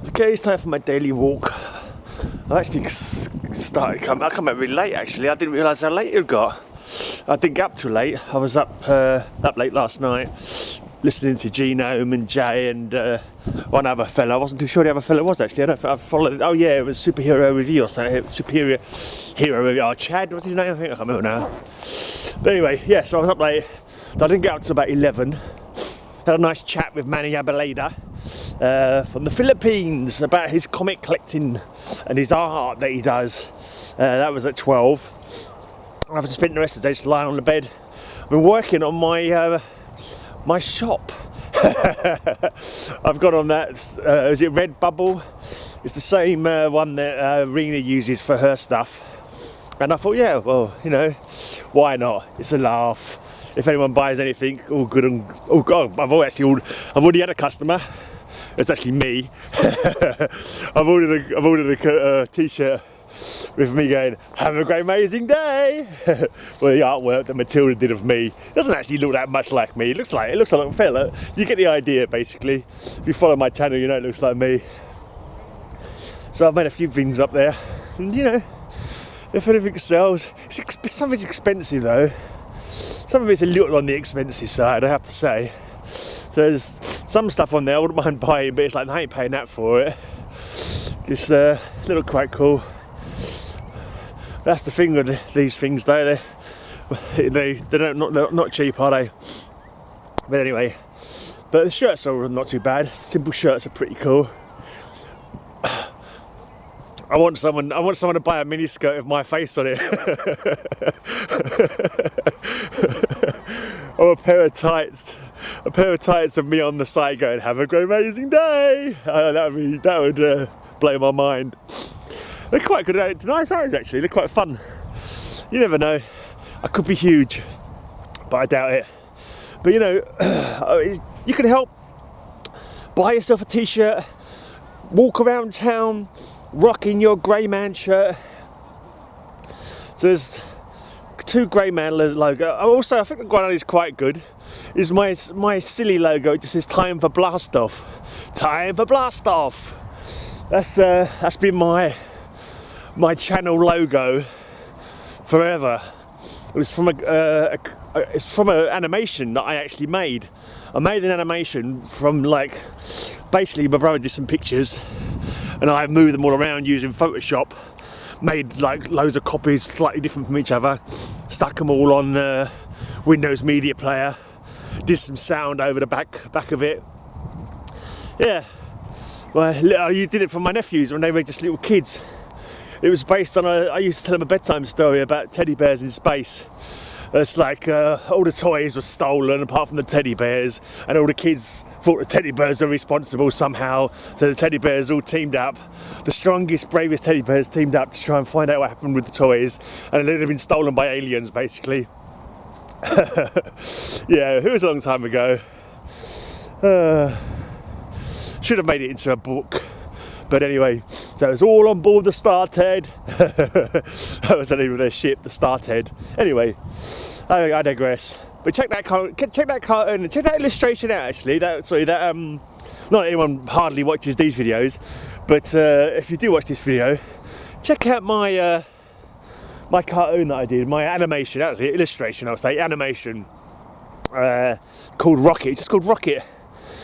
Okay, it's time for my daily walk. I actually started coming. I come out really late. Actually, I didn't realise how late it got. I didn't get up too late. I was up late last night, listening to Genome and Jay and one other fella. I wasn't too sure the other fella was actually. I don't think I followed it. Oh yeah, it was Superhero Review or something. Superior Hero Review. Oh, Chad, what's his name? I think I can't remember now. But anyway, yeah. So I was up late. I didn't get up till about 11. Had a nice chat with Manny Abaleda from the Philippines about his comic collecting and his art that he does. That was at 12. I've just spent the rest of the day just lying on the bed. I've been working on my my shop. I've got on that, is it Redbubble? It's the same one that Rena uses for her stuff. And I thought, yeah, well, you know, why not? It's a laugh. If anyone buys anything, all good and oh god, I've already had a customer. It's actually me. I've ordered a t-shirt with me going, "Have a great amazing day." Well, the artwork that Matilda did of me doesn't actually look that much like me. It looks like a fella. You get the idea, basically. If you follow my channel, you know it looks like me. So I've made a few things up there, and you know, if anything sells, something's expensive though. Some of it's a little on the expensive side, I have to say. So there's some stuff on there I wouldn't mind buying, but it's like I ain't paying that for it. It's little quite cool. That's the thing with these things though, they're not cheap, are they? But anyway, but the shirts are not too bad. Simple shirts are pretty cool. I want someone to buy a mini skirt with my face on it. Or a pair of tights of me on the side going, "Have a great amazing day." That would blow my mind. They're quite good. It's nice items actually. They're quite fun. You never know. I could be huge, but I doubt it. But you know, you can help. Buy yourself a t-shirt. Walk around town, rocking your Greyman shirt. So there's 2 Greyman logo. Also, I think the one that is quite good is my silly logo. It just says "Time for Blast Off." Time for Blast Off. That's been my channel logo forever. It was from it's from an animation that I actually made. I made an animation from basically my brother did some pictures and I moved them all around using Photoshop, made like loads of copies slightly different from each other, stuck them all on Windows Media Player, did some sound over the back of it. Yeah, well, you did it for my nephews when they were just little kids. It was based on I used to tell them a bedtime story about teddy bears in space. It's like all the toys were stolen apart from the teddy bears, and all the kids thought the teddy bears were responsible somehow. So the teddy bears all teamed up. The strongest, bravest teddy bears teamed up to try and find out what happened with the toys, and they'd have been stolen by aliens, basically. Yeah, it was a long time ago. Should have made it into a book. But anyway, so it's all on board the Started. That was the name of their ship, the Started. Anyway, I digress. But check that cartoon and check that illustration out. Actually, not anyone hardly watches these videos, but if you do watch this video, check out my my cartoon that I did, my animation. That was it, illustration. I would say animation called Rocket. It's just called Rocket.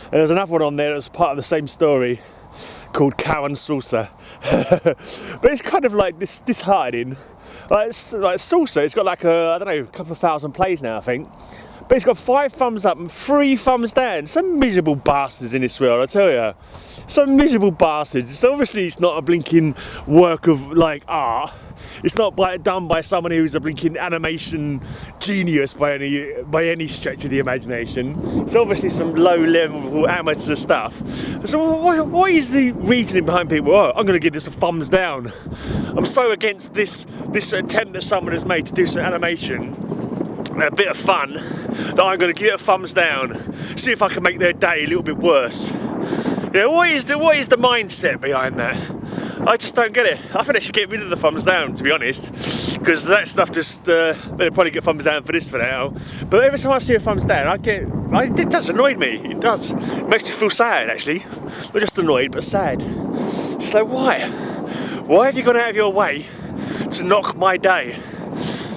And there's another one on there that's part of the same story, called Cow and Saucer. But it's kind of like disheartening. Like Saucer, it's got like I don't know, a couple of thousand plays now, I think. But it's got 5 thumbs up and 3 thumbs down. Some miserable bastards in this world, I tell you. Some miserable bastards. So obviously it's not a blinking work of art. It's not done by someone who's a blinking animation genius by any stretch of the imagination. It's obviously some low-level amateur stuff. So what is the reasoning behind people? Oh, I'm going to give this a thumbs down. I'm so against this attempt that someone has made to do some animation, a bit of fun, that I'm going to give it a thumbs down. See if I can make their day a little bit worse. Yeah, what is the mindset behind that? I just don't get it. I think they should get rid of the thumbs down, to be honest, because that stuff just, they'll probably get thumbs down for this for now. But every time I see a thumbs down, it does annoy me. It does. It makes me feel sad, actually. Not just annoyed, but sad. It's like, why? Why have you gone out of your way to knock my day?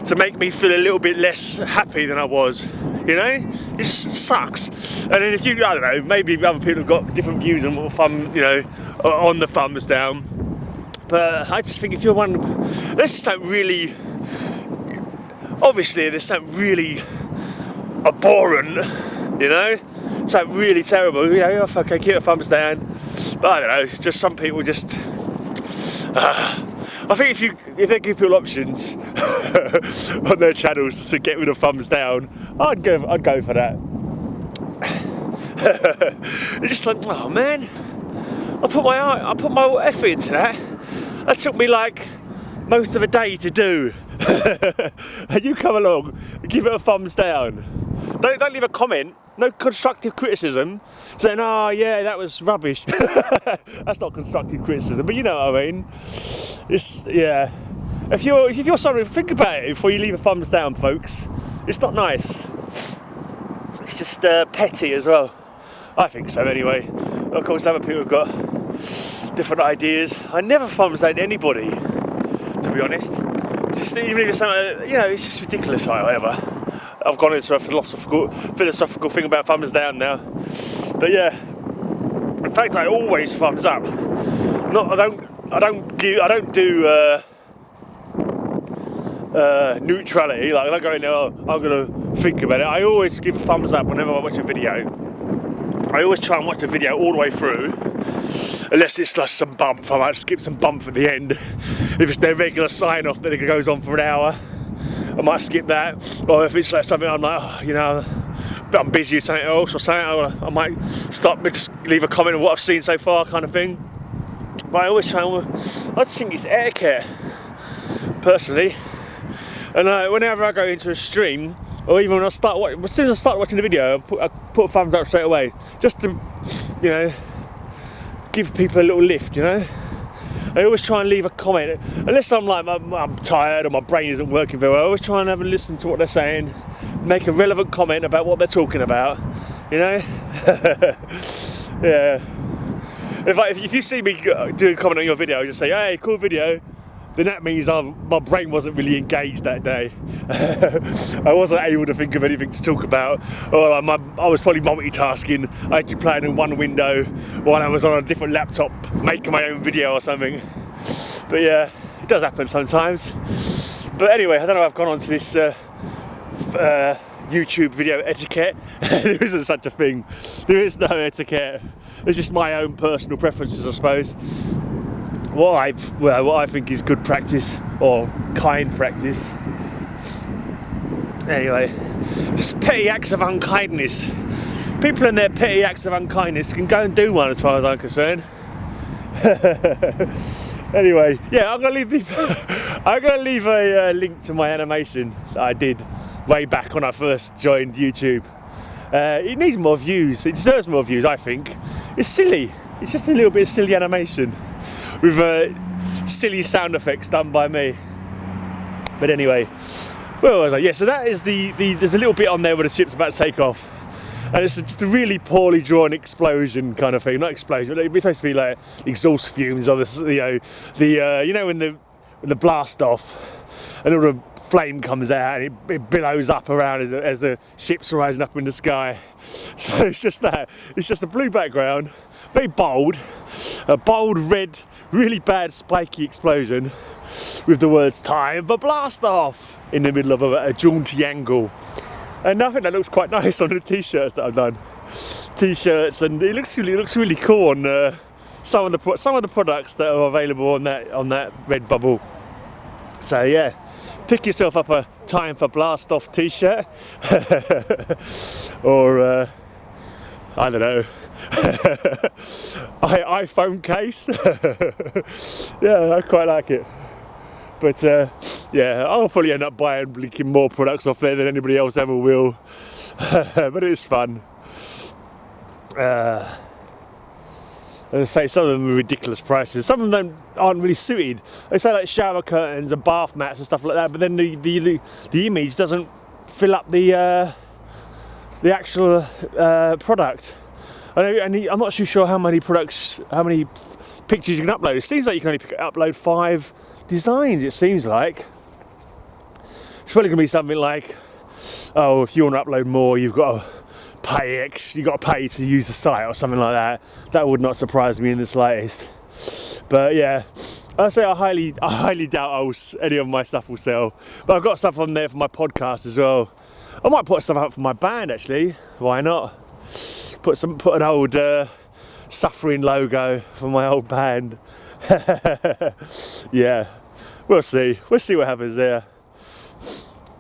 To make me feel a little bit less happy than I was, you know? It just sucks. And then if you, I don't know, maybe other people have got different views on what thumb, you know, on the thumbs down. But I just think if you're one, there's just something really, obviously there's something really abhorrent, you know? Something really terrible, you know, okay, keep the thumbs down. But I don't know, just some people just, I think if they give people options on their channels to get rid of thumbs down, I'd go for that. It's just like, oh man, I put my effort into that. That took me like most of a day to do. And you come along and give it a thumbs down. Don't leave a comment. No constructive criticism, saying, "Oh yeah, that was rubbish." That's not constructive criticism, but you know what I mean. It's, yeah. If you're sorry, think about it before you leave a thumbs down, folks. It's not nice. It's just petty as well. I think so, anyway. Of course, other people have got different ideas. I never thumbs down anybody, to be honest. Just even if it's something, you know, it's just ridiculous. Whatever. I've gone into a philosophical thing about thumbs down now. But yeah, in fact, I always thumbs up. I don't do neutrality. Like, I don't go in there, I'm gonna think about it. I always give a thumbs up whenever I watch a video. I always try and watch the video all the way through, unless it's like some bump. I might skip some bump at the end. If it's their regular sign off that it goes on for an hour, I might skip that. Or if it's like something I'm like, oh, you know, I'm busy with something else or something, I might stop and just leave a comment on what I've seen so far, kind of thing. But I always try and, I just think it's etiquette, personally. And whenever I go into a stream, or even when as soon as I start watching the video, I put a thumbs up straight away, just to, you know, give people a little lift, you know. I always try and leave a comment, unless I'm like, I'm tired or my brain isn't working very well. I always try and have a listen to what they're saying, make a relevant comment about what they're talking about, you know. Yeah. If you see me do a comment on your video, just say, hey, cool video, then that means my brain wasn't really engaged that day. I wasn't able to think of anything to talk about, or I was probably multitasking. I had to be playing in one window while I was on a different laptop making my own video or something. But yeah, it does happen sometimes. But anyway, I don't know, I've gone on to this YouTube video etiquette. There isn't such a thing. There is no etiquette. It's just my own personal preferences, I suppose. What I think is good practice, or kind practice. Anyway, just petty acts of unkindness. People and their petty acts of unkindness can go and do one, as far as I'm concerned. Anyway, yeah, I'm gonna leave a link to my animation that I did way back when I first joined YouTube. It needs more views. It deserves more views, I think. It's silly. It's just a little bit of silly animation with silly sound effects done by me. But anyway, where was I? Yeah, so that is there's a little bit on there where the ship's about to take off, and it's just a really poorly drawn explosion kind of thing. Not explosion, but it's supposed to be like exhaust fumes, or this, you know, when the blast off and all the flame comes out and it billows up around as the ship's rising up in the sky. So it's just that. It's just a blue background, very bold, a bold red, really bad spiky explosion with the words "time for blast off" in the middle of a jaunty angle. And I think that looks quite nice on the t-shirts that I've done. T-shirts, and it looks really cool on some of the products that are available on that Redbubble. So yeah, pick yourself up a "time for blast off" t-shirt, or I don't know, iPhone case. Yeah, I quite like it. But yeah, I'll probably end up buying more products off there than anybody else ever will. But it's fun. As I say, some of them are ridiculous prices. Some of them aren't really suited. They say like shower curtains and bath mats and stuff like that, but then the image doesn't fill up the actual product. And I'm not too sure how many pictures you can upload. It seems like you can only upload 5 designs. It seems like it's probably going to be something like, oh, if you want to upload more, you've got to pay to use the site or something like that. That would not surprise me in the slightest. But yeah, I say I highly doubt any of my stuff will sell. But I've got stuff on there for my podcast as well. I might put stuff up for my band actually. Why not? Put an old Suffering logo for my old band. Yeah, we'll see what happens there.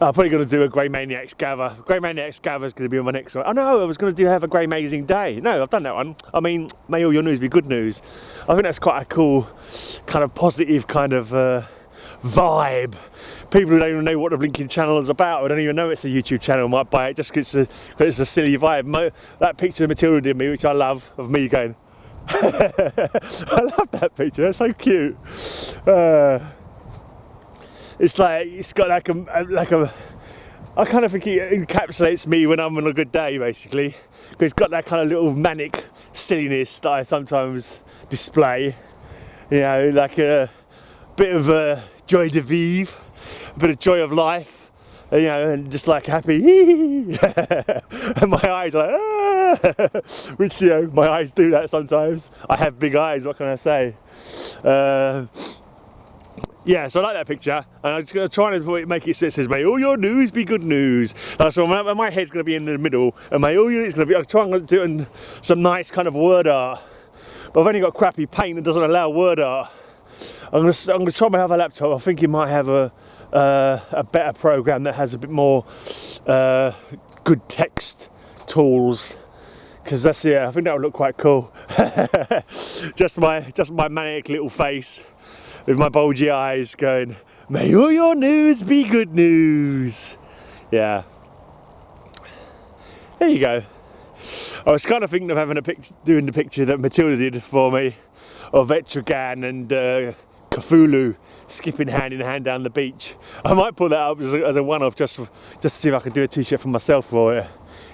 I'm probably going to do a Grey Maniacs gather. Grey Maniacs gather is going to be on my next one. Oh no, I was going to have a Grey Amazing Day. No, I've done that one. I mean, may all your news be good news. I think that's quite a cool, kind of positive kind of vibe. People who don't even know what the blinking channel is about, or don't even know it's a YouTube channel, might buy it just because it's a silly vibe. That picture Matilda did me, which I love, of me going. I love that picture. That's so cute. It's got like a. I kind of think it encapsulates me when I'm on a good day, basically. Because it's got that kind of little manic silliness that I sometimes display. You know, like a bit of joy de vivre, a bit of joy of life. You know, and just like happy. And my eyes are like, ah! Which, you know, my eyes do that sometimes. I have big eyes. What can I say? Yeah, so I like that picture, and I'm just going to try and make it so it says, may all your news be good news. So my head's going to be in the middle, and may all your, it's going to be, I'm trying to do it in some nice kind of word art, but I've only got crappy paint that doesn't allow word art. I'm going to try my other laptop. I think it might have a better program that has a bit more good text tools, because I think that would look quite cool. just my manic little face with my bulgy eyes going, may all your news be good news. Yeah. There you go. I was kind of thinking of having doing the picture that Matilda did for me of Etrigan and Cthulhu skipping hand in hand down the beach. I might pull that up as a one-off just to see if I can do a t-shirt for myself for it,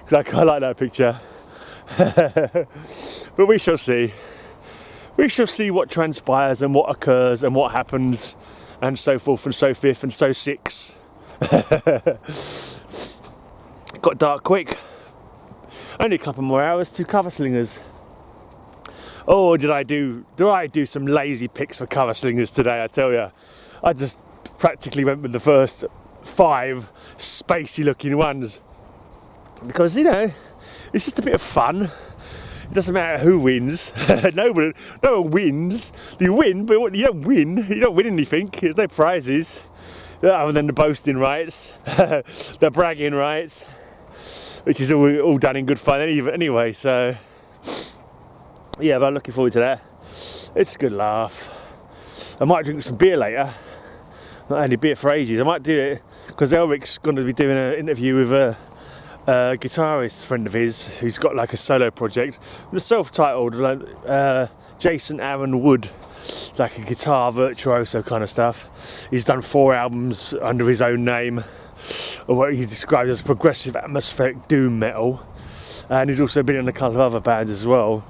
because I like that picture. But we shall see. We shall see what transpires and what occurs and what happens, and so forth and so fifth and so six. Got dark quick. Only a couple more hours to cover slingers. Oh, do I do some lazy picks for cover slingers today? I tell you, I just practically went with the first 5 spacey looking ones, because, you know, it's just a bit of fun. It doesn't matter who wins. No one wins. You win, but you don't win. You don't win anything. There's no prizes other than the boasting rights, the bragging rights, which is all done in good fun anyway. So yeah, but I'm looking forward to that. It's a good laugh. I might drink some beer later. Not had any beer for ages. I might do it because Elric's going to be doing an interview with a guitarist friend of his who's got like a solo project, the self-titled, Jason Aaron Wood, like a guitar virtuoso kind of stuff. He's done 4 albums under his own name, or what he describes as progressive atmospheric doom metal, and he's also been in a couple of other bands as well.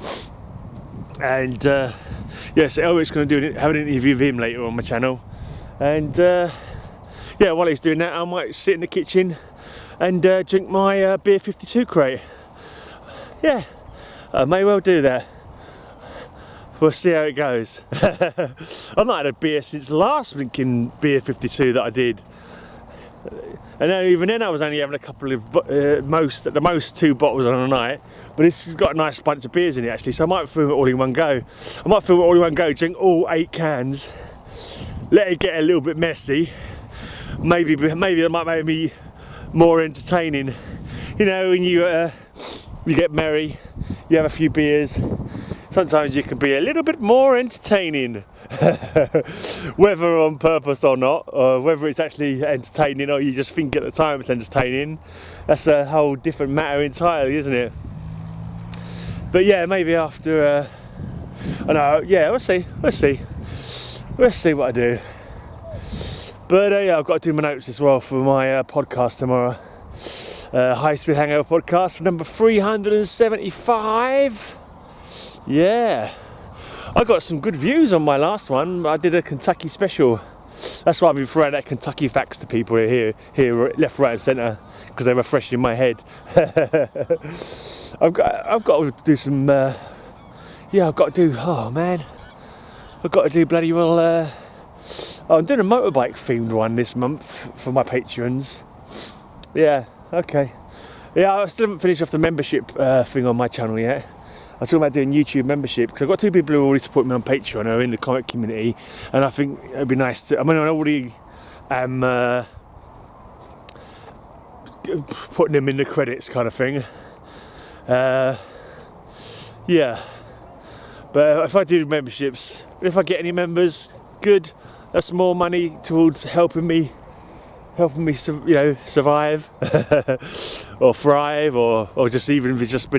And yes, Elric's going to have an interview with him later on my channel, and yeah, while he's doing that, I might sit in the kitchen and drink my beer 52 crate. Yeah, I may well do that. We'll see how it goes. I've not had a beer since the last blinking beer 52 that I did. And even then I was only having a couple of, at the most 2 bottles on a night. But this has got a nice bunch of beers in it actually, so I might film it all in one go. Drink all 8 cans, let it get a little bit messy. Maybe that might make me more entertaining. You know, when you get merry, you have a few beers, sometimes you can be a little bit more entertaining. Whether on purpose or not, or whether it's actually entertaining or you just think at the time it's entertaining, that's a whole different matter entirely, isn't it? But yeah, maybe after I know, yeah, we'll see what I do. But yeah, I've got to do my notes as well for my podcast tomorrow. High Speed Hangover podcast number 375. Yeah, I got some good views on my last one. I did a Kentucky special. That's why I've been throwing out Kentucky facts to people here, left, right, and centre, because they were fresh in my head. I've got to do some. I've got to do. Oh man, I've got to do bloody well. I'm doing a motorbike themed one this month for my patrons. Yeah. Okay. Yeah, I still haven't finished off the membership thing on my channel yet. I was talking about doing YouTube membership because I've got 2 people who already support me on Patreon who are in the comic community, and I think it'd be nice to. I mean, I already am putting them in the credits, kind of thing. Yeah, but if I do memberships, if I get any members, good. That's more money towards helping me, survive or thrive, or just even if it's just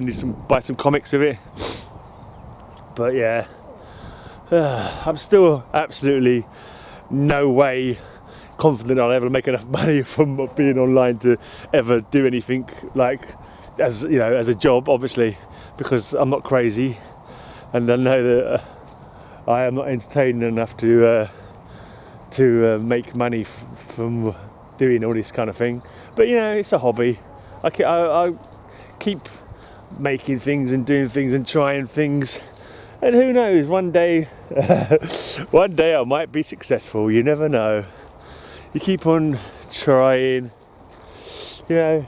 buy some comics with it. But yeah, I'm still absolutely no way confident I'll ever make enough money from being online to ever do anything like as a job, obviously, because I'm not crazy, and I know that I am not entertaining enough to make money from doing all this kind of thing. But it's a hobby. I keep making things and doing things and trying things, and who knows, one day I might be successful. You never know. You keep on trying. I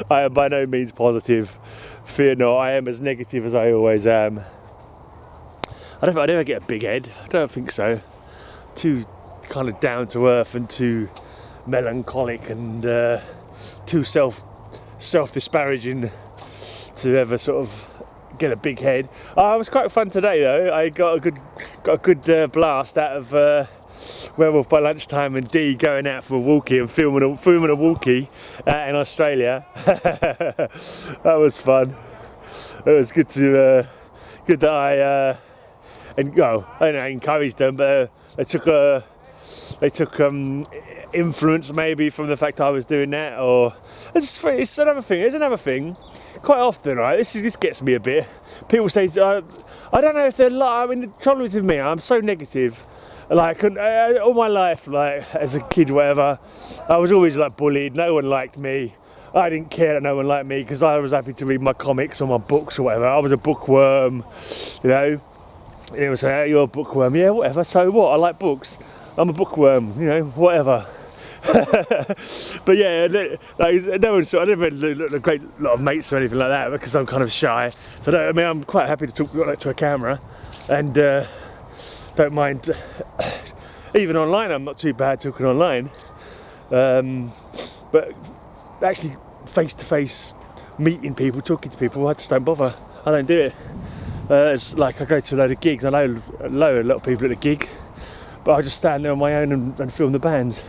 am by no means positive. Fear not, I am as negative as I always am. I don't think I'd ever get a big head. I don't think so. Too kind of down to earth and too melancholic and too self-disparaging to ever sort of get a big head. It was quite fun today though. I got a good blast out of Werewolf by Lunchtime and Dee going out for a walkie and filming a walkie in Australia. That was fun. It was good that I encouraged them, but they took influence maybe from the fact I was doing that, or it's another thing. There's another thing. Quite often, right? This gets me a bit. People say, I don't know if they're I mean, the trouble is with me, I'm so negative. Like all my life, like as a kid, whatever, I was always like bullied. No one liked me. I didn't care that no one liked me because I was happy to read my comics or my books or whatever. I was a bookworm, They would say, "Hey, you're a bookworm." Yeah, whatever. So what? I like books. I'm a bookworm. Whatever. But yeah, no one. I never had a great lot of mates or anything like that because I'm kind of shy. So I'm quite happy to talk to a camera, and don't mind. Even online, I'm not too bad talking online. But actually, face to face, meeting people, talking to people, I just don't bother. I don't do it. It's like I go to a load of gigs. I know a lot of people at a gig, but I just stand there on my own and film the band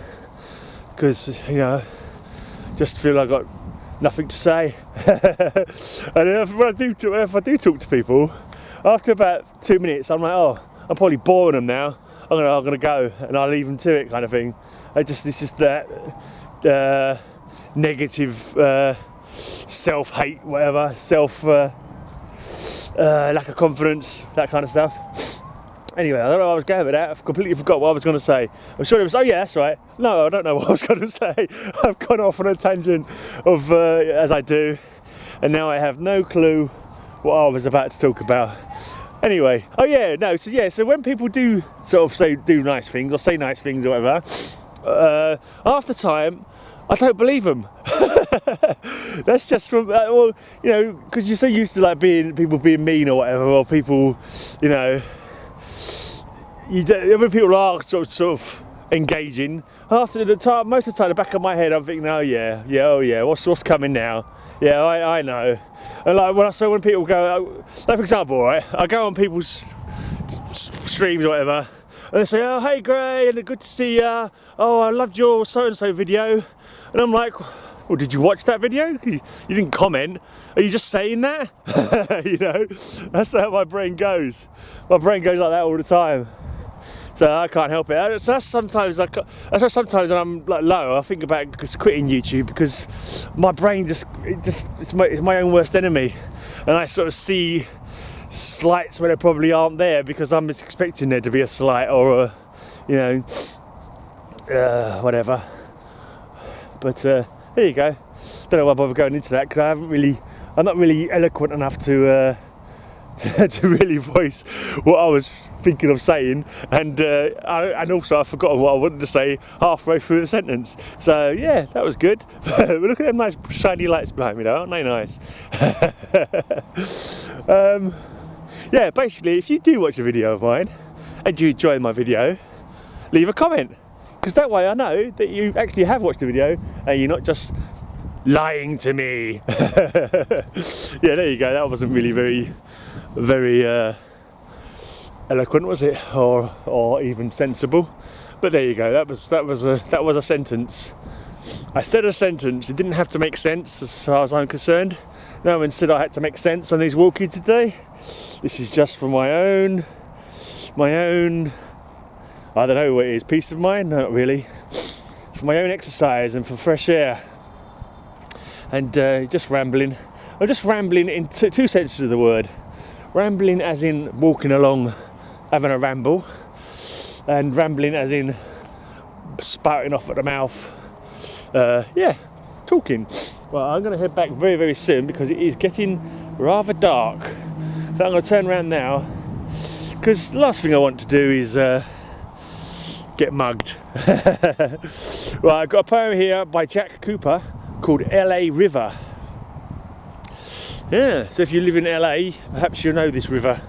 because just feel I've got nothing to say. And if I do talk to people, after about 2 minutes, I'm like, oh, I'm probably boring them now. I'm gonna go, and I'll leave them to it, kind of thing. It's just that negative self-hate, whatever, lack of confidence, that kind of stuff. Anyway, I don't know where I was going with that. I've completely forgot what I was going to say. I'm sure it was, oh yeah, that's right. No, I don't know what I was going to say. I've gone off on a tangent of, as I do, and now I have no clue what I was about to talk about. Anyway, so when people do sort of do nice things or say nice things or whatever, after time, I don't believe them. That's just from, because you're so used to like people being mean or whatever, or people, when people are sort of engaging, after the time, most of the time, the back of my head, I'm thinking, oh yeah, what's coming now? Yeah, I know. And like when people go, like for example, right, I go on people's streams or whatever, and they say, oh hey Gray, and good to see ya. Oh, I loved your so and so video, and I'm like, Well, did you watch that video? You didn't comment. Are you just saying that? You know, that's how my brain goes. My brain goes like that all the time. So I can't help it. So that's sometimes when I'm like low, I think about just quitting YouTube, because my brain it's my own worst enemy, and I sort of see slights where there probably aren't there because I'm expecting there to be a slight or a, you know, whatever. But there you go. Don't know why I bother going into that, because I'm not really eloquent enough to really voice what I was thinking of saying, and also I've forgotten what I wanted to say halfway through the sentence. So yeah, that was good. But look at them nice shiny lights behind me though, aren't they nice? Yeah, basically, if you do watch a video of mine and you enjoy my video, leave a comment, because that way I know that you actually have watched the video and you're not just lying to me. Yeah, there you go. That wasn't really very eloquent, was it, or even sensible? But there you go. That was a sentence. I said a sentence. It didn't have to make sense as far as I'm concerned. No one said I had to make sense on these walkies today. This is just for my own, I don't know what it is, peace of mind? No, not really. It's for my own exercise and for fresh air. And just rambling. I'm just rambling in two senses of the word. Rambling as in walking along, having a ramble, and rambling as in spouting off at the mouth. Yeah, talking. Well, I'm going to head back very, very soon because it is getting rather dark. So I'm going to turn around now, because the last thing I want to do is get mugged. Right, I've got a poem here by Jack Cooper called LA River. Yeah, so if you live in LA, perhaps you'll know this river.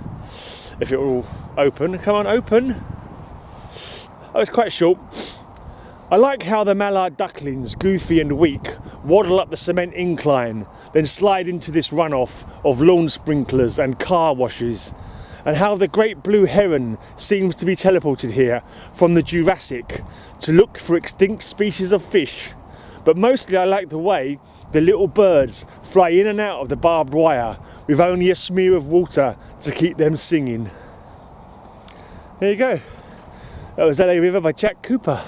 If it will open, come on, open. Oh, it's quite short. I like how the mallard ducklings, goofy and weak, waddle up the cement incline, then slide into this runoff of lawn sprinklers and car washes, and how the great blue heron seems to be teleported here from the Jurassic to look for extinct species of fish. But mostly I like the way the little birds fly in and out of the barbed wire with only a smear of water to keep them singing. There you go. That was LA River by Jack Cooper.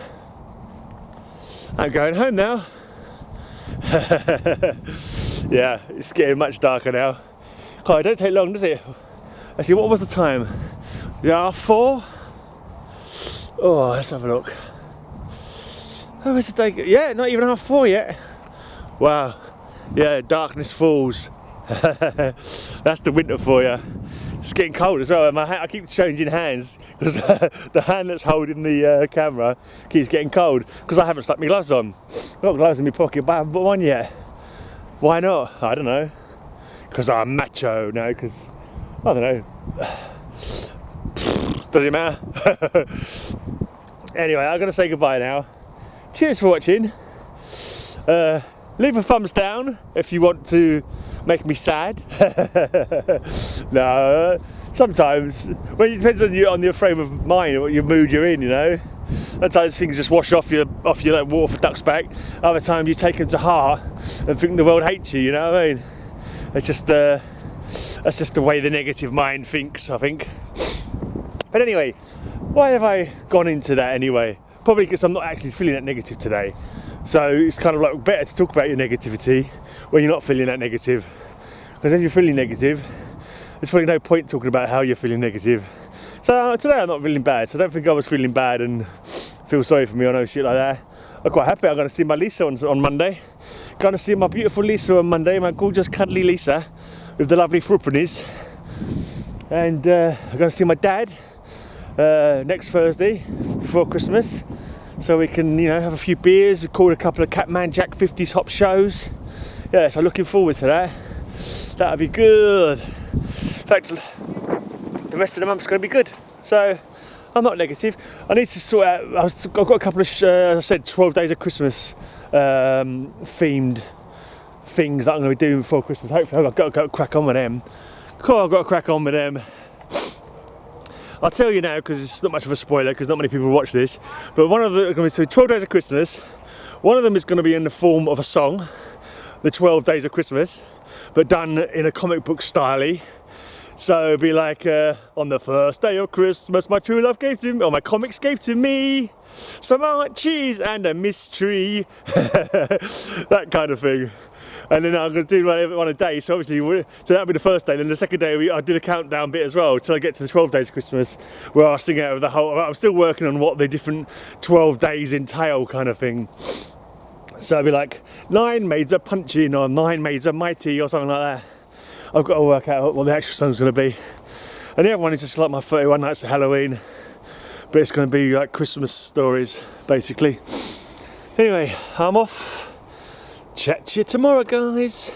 I'm going home now. Yeah, it's getting much darker now. Oh, it don't take long, does it? Actually, what was the time? Is it 4:30? Oh, let's have a look. Oh, is the day? Yeah, not even 4:30 yet. Wow. Yeah, darkness falls. That's the winter for you. It's getting cold as well. I keep changing hands because the hand that's holding the camera keeps getting cold because I haven't stuck my gloves on. I've got gloves in my pocket, but I haven't put one yet. Why not? I don't know. Because I'm macho. No, because I don't know. Does it matter? Anyway, I'm going to say goodbye now. Cheers for watching. Leave a thumbs down if you want to make me sad. No, sometimes, well, it depends on your frame of mind and what your mood you're in, you know. Sometimes things just wash off you like water for duck's back. Other times you take them to heart and think the world hates you, you know what I mean? It's just that's just the way the negative mind thinks, I think. But anyway, why have I gone into that anyway? Probably because I'm not actually feeling that negative today. So it's kind of like better to talk about your negativity when you're not feeling that negative. Because if you're feeling negative, there's probably no point talking about how you're feeling negative. So today I'm not feeling bad, so I don't think I was feeling bad and feel sorry for me or no shit like that. I'm quite happy. I'm going to see my Lisa on Monday. Going to see my beautiful Lisa on Monday, my gorgeous cuddly Lisa with the lovely frupperies. And I'm going to see my dad next Thursday before Christmas. So we can, you know, have a few beers, record a couple of Catman Jack 50s hop shows. Yeah, so looking forward to that. That'll be good. In fact, the rest of the month's going to be good. So I'm not negative. I need to sort out. I've got a couple of, as I said, 12 days of Christmas themed things that I'm going to be doing before Christmas. Hopefully, I've got to crack on with them. Cool, I've got to crack on with them. I'll tell you now because it's not much of a spoiler because not many people watch this. But one of the 12 days of Christmas, One of them is going to be in the form of a song, the 12 Days of Christmas, but done in a comic book style. So it'd be like, on the first day of Christmas, my true love gave to me, or my comics gave to me, some cheese and a mystery, that kind of thing. And then I'm going to do one a day, so obviously, so that'll be the first day. Then the second day, I do the countdown bit as well, till I get to the 12 Days of Christmas, where I sing out of the whole, I'm still working on what the different 12 days entail kind of thing. So it'll be like, 9 maids are punching, or 9 maids are mighty, or something like that. I've got to work out what the actual song's going to be. And the other one is just like my 31 Nights of Halloween, but it's going to be like Christmas stories, basically. Anyway, I'm off. Chat to you tomorrow, guys.